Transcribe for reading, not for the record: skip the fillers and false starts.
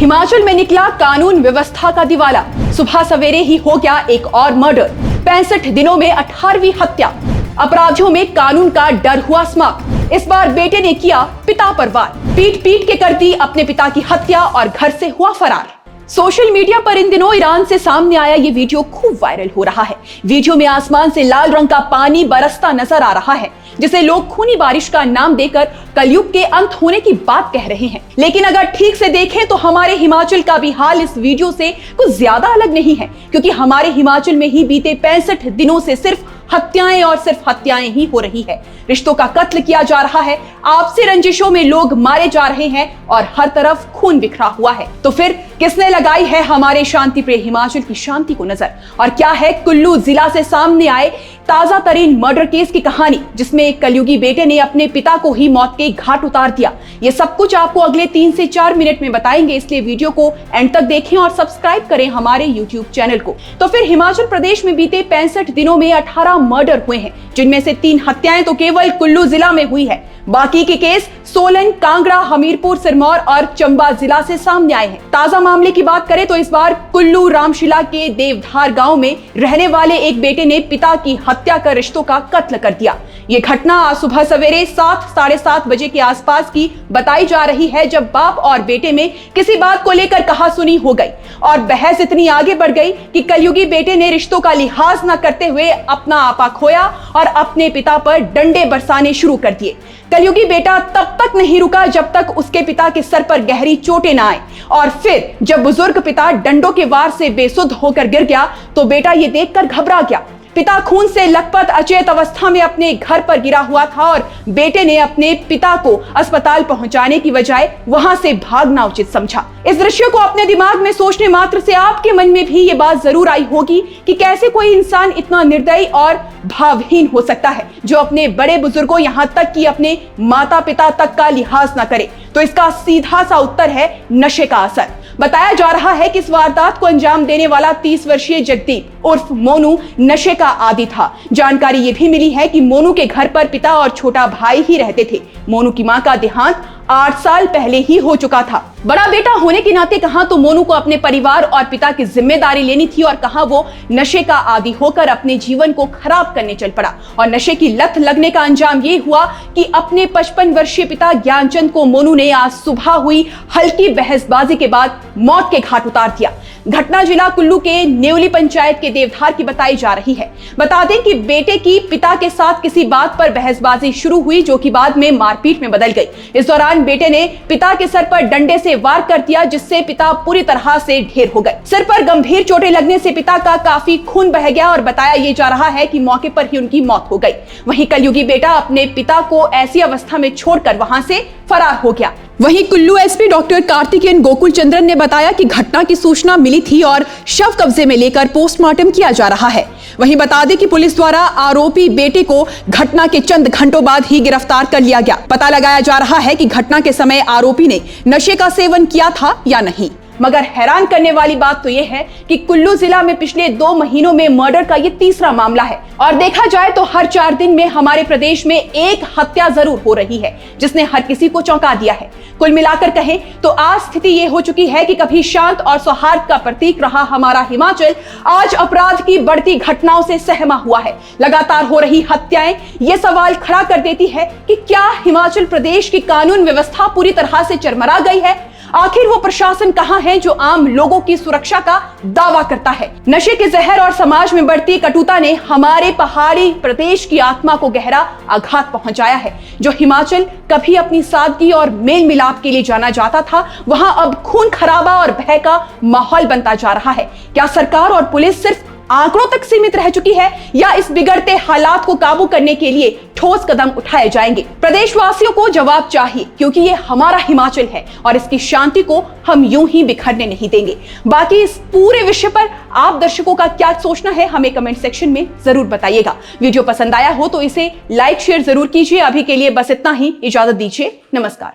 हिमाचल में निकला कानून व्यवस्था का दिवाला। सुबह सवेरे ही हो गया एक और मर्डर। 65 दिनों में 18वीं हत्या। अपराधियों में कानून का डर हुआ समाप्त। इस बार बेटे ने किया पिता पर वार। पीट पीट के कर दी अपने पिता की हत्या और घर से हुआ फरार। सोशल मीडिया पर इन दिनों ईरान से सामने आया ये वीडियो खूब वायरल हो रहा है। वीडियो में आसमान से लाल रंग का पानी बरसता नजर आ रहा है, जिसे लोग खूनी बारिश का नाम देकर कलयुग के अंत होने की बात कह रहे हैं। लेकिन अगर ठीक से देखें तो हमारे हिमाचल का भी हाल इस वीडियो से कुछ ज्यादा अलग नहीं है, क्योंकि हमारे हिमाचल में ही बीते 65 दिनों से सिर्फ हत्याएं और सिर्फ हत्याएं ही हो रही है। रिश्तों का कत्ल किया जा रहा है, आपसी रंजिशों में लोग मारे जा रहे हैं और हर तरफ खून बिखरा हुआ है। तो फिर किसने लगाई है हमारे शांति प्रिय हिमाचल की शांति को नजर? और क्या है कुल्लू जिला से सामने आए ताजा तरीन मर्डर केस की कहानी, जिसमें एक कलयुगी बेटे ने अपने पिता को ही मौत के घाट उतार दिया? ये सब कुछ आपको अगले 3 से 4 मिनट में बताएंगे, इसलिए वीडियो को एंड तक देखें और सब्सक्राइब करें हमारे YouTube चैनल को। तो फिर हिमाचल प्रदेश में बीते 65 दिनों में 18 मर्डर हुए हैं, जिनमें से 3 हत्याएं तो केवल कुल्लू जिला में हुई है। बाकी के केस सोलन, कांगड़ा, हमीरपुर, सिरमौर और चंबा जिला से सामने आए हैं। ताजा मामले की बात करें तो इस बार कुल्लू रामशिला के देवधार गांव में रहने वाले एक बेटे ने पिता की हत्या कर रिश्तों का कत्ल कर दिया। ये घटना आज सुबह सवेरे 7 साढ़े 7 बजे के आसपास की बताई जा रही है, जब बाप और बेटे में किसी बात को लेकर कहासुनी हो गई और बहस इतनी आगे बढ़ गई कि कलयुगी बेटे ने रिश्तों का लिहाज न करते हुए अपना आपा खोया और अपने पिता पर डंडे बरसाने शुरू कर दिए। कलयुगी बेटा तब तक नहीं रुका जब तक उसके पिता के सर पर गहरी चोटें न आए, और फिर जब बुजुर्ग पिता डंडों के वार से बेसुध होकर गिर गया तो बेटा ये देखकर घबरा गया। पिता खून से लथपथ अचेत अवस्था में अपने घर पर गिरा हुआ था और बेटे ने अपने पिता को अस्पताल पहुंचाने की बजाय वहां से भागना उचित समझा। इस दृश्य को अपने दिमाग में सोचने मात्र से आपके मन में भी ये बात जरूर आई होगी कि कैसे कोई इंसान इतना निर्दयी और भावहीन हो सकता है, जो अपने बड़े बुजुर्गों यहाँ तक कि अपने माता पिता तक का लिहाज न करे। तो इसका सीधा सा उत्तर है नशे का असर। बताया जा रहा है कि इस वारदात को अंजाम देने वाला 30 वर्षीय जगदीप उर्फ मोनू नशे का आदी था। जानकारी ये भी मिली है कि मोनू के घर पर पिता और छोटा भाई ही रहते थे। मोनू की मां का देहांत 8 साल पहले ही हो चुका था। बड़ा बेटा होने के नाते कहा तो मोनू को अपने परिवार और पिता की जिम्मेदारी लेनी थी, और कहा वो नशे का आदी होकर अपने जीवन को खराब करने चल पड़ा। और नशे की लत लगने का अंजाम ये हुआ कि अपने 55 वर्षीय पिता ज्ञानचंद को मोनू ने आज सुबह हुई हल्की बहसबाजी के बाद मौत के घाट उतार दिया। घटना जिला कुल्लू के नेवली पंचायत के देवधार की बताई जा रही है। बता दें कि बेटे की पिता के साथ किसी बात पर बहसबाजी शुरू हुई, जो कि बाद में मारपीट में बदल गई। इस दौरान बेटे ने पिता के सर पर डंडे से वार कर दिया, जिससे पिता पूरी तरह से ढेर हो गए। सिर पर गंभीर चोटें लगने से पिता का काफी खून बह गया और बताया ये जा रहा है कि मौके पर ही उनकी मौत हो गई। वहीं कलयुगी बेटा अपने पिता को ऐसी अवस्था में छोड़कर वहां से फरार हो गया। वहीं कुल्लू एसपी डॉक्टर कार्तिकेयन गोकुल चंद्रन ने बताया कि घटना की सूचना मिली थी और शव कब्जे में लेकर पोस्टमार्टम किया जा रहा है। वहीं बता दें कि पुलिस द्वारा आरोपी बेटे को घटना के चंद घंटों बाद ही गिरफ्तार कर लिया गया। पता लगाया जा रहा है कि घटना के समय आरोपी ने नशे का सेवन किया था या नहीं। मगर हैरान करने वाली बात तो यह है कि कुल्लू जिला में पिछले 2 महीनों में मर्डर का ये तीसरा मामला है, और देखा जाए तो हर 4 दिन में हमारे प्रदेश में एक हत्या जरूर हो रही है, जिसने हर किसी को चौंका दिया है। कुल मिलाकर कहें तो आज स्थिति ये हो चुकी है कि कभी शांत और सौहार्द का प्रतीक रहा हमारा हिमाचल आज अपराध की बढ़ती घटनाओं से सहमा हुआ है। लगातार हो रही हत्याएं ये सवाल खड़ा कर देती है कि क्या हिमाचल प्रदेश की कानून व्यवस्था पूरी तरह से चरमरा गई है? आखिर वो प्रशासन कहां है जो आम लोगों की सुरक्षा का दावा करता है? नशे के जहर और समाज में बढ़ती कटुता ने हमारे पहाड़ी प्रदेश की आत्मा को गहरा आघात पहुंचाया है। जो हिमाचल कभी अपनी सादगी और मेल मिलाप के लिए जाना जाता था, वहां अब खून खराबा और भय का माहौल बनता जा रहा है। क्या सरकार और पुलिस सिर्फ आंकड़ों तक सीमित रह चुकी है, या इस बिगड़ते हालात को काबू करने के लिए ठोस कदम उठाए जाएंगे? प्रदेशवासियों को जवाब चाहिए, क्योंकि ये हमारा हिमाचल है और इसकी शांति को हम यूं ही बिखरने नहीं देंगे। बाकी इस पूरे विषय पर आप दर्शकों का क्या सोचना है, हमें कमेंट सेक्शन में जरूर बताइएगा। वीडियो पसंद आया हो तो इसे लाइक शेयर जरूर कीजिए। अभी के लिए बस इतना ही, इजाजत दीजिए, नमस्कार।